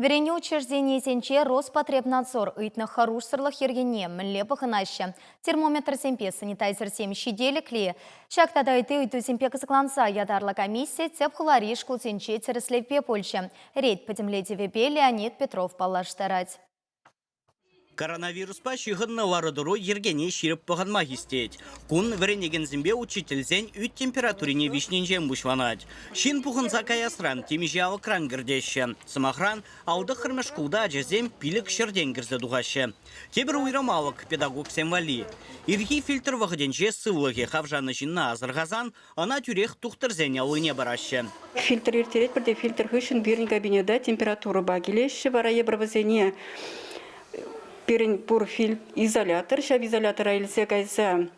Верене учреждение сенче Роспотребнадзор ыйтны харуш сырлых ергене мілле пахынаща. Термометр семпе санитайзер сем шиделік ли. Шактада ыйты ыйту семпе кызыкланса ядарлы комиссия теп хулариш кулсенче теріслевпе Польша. Рейд подемлетевепе Леонид Петров палаштарать. Коронавирус пащыгынны варыдыру ергене ширіп бұған магистет. Кун веренеген зембе учительзен үт температурине вишненжен бұшванать. Шин пухынса каясран темежавы кран гірдеші. Самахран алды хырмышкулда ажазем пилік шырден гірзі дуғашы. Тебір уйрамалық педагог сенвали. Ирхи фильтр вағыденже сывлығы хавжаны жинна азырғазан, ана тюрех тухтырзен алыне барашы. Фильтр ертерет бірде фильтр хышын бірін кабинеда температура багилеші вара ебірвізене. Перен пур изолятор, шаб изолятор айлсе кайса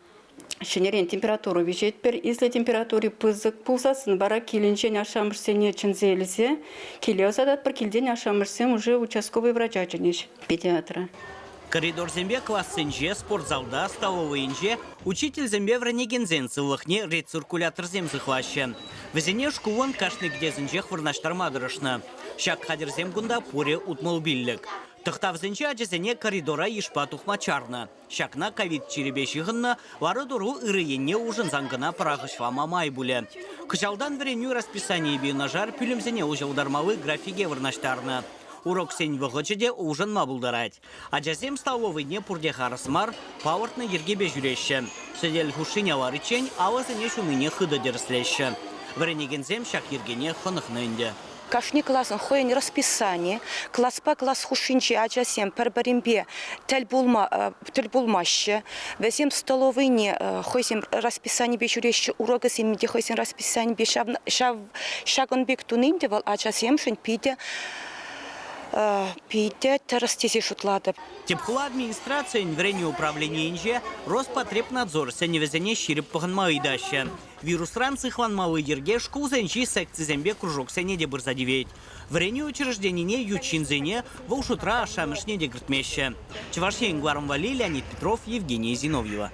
шенерен температуру вижет пер, если температуре пызык пулсасын бара килинчен ашамырсене чынзелізе, келеу садат бір келден ашамырсен уже участковый врача чынеш педиатра. Коридор зембе классенже, спортзалда, столовыйнже, учитель зембе вранегензен сылыхне рециркулятор земзыхлаще. Везене шкулон кашны гдезенже хвырнаштармадырышны. Шак хадерзем гунда пуре утмыл биллік. Тықтавзенче ажезене коридора ешпа тухмачарны. Шакна ковид черебешігінні варыдуру ырыенне ужын заңгына парағышва мамай бұлі. Кыжалдан вереню расписание бейна жар пүлімзене ұжылдармалы графиге вырнаштарны. Урок сень вғычыде ужын мабылдарать. Ажазем столовыйне пурде харысмар пауыртны ергебе жүреші. Сөдел хушинялар ичен ауызыне шуныне хыды дерслеші. Веренегензем шак ергене хынықны үнді. Кашни классын хойын расписание, класс по класс хушинчи аджасем пербаримбе тель булмаще, везем столовыйне хойсем расписание бешурещи урока семьде хойсем расписание шагон бек тунынде вал аджасем шен пиде террастизи шутлады. Тепхула администрация инврене управления инже Роспотребнадзор сеневезене ширип паханмалы даща. Вирус ран цихванмалы ерге шкул зенчи секции зембе кружок сенеде бырзадевет. Врене учрежденине ючинзене волшутра ашамышне дегртмеще. Чевашень Глармвали, Леонид Петров, Евгения Зиновьева.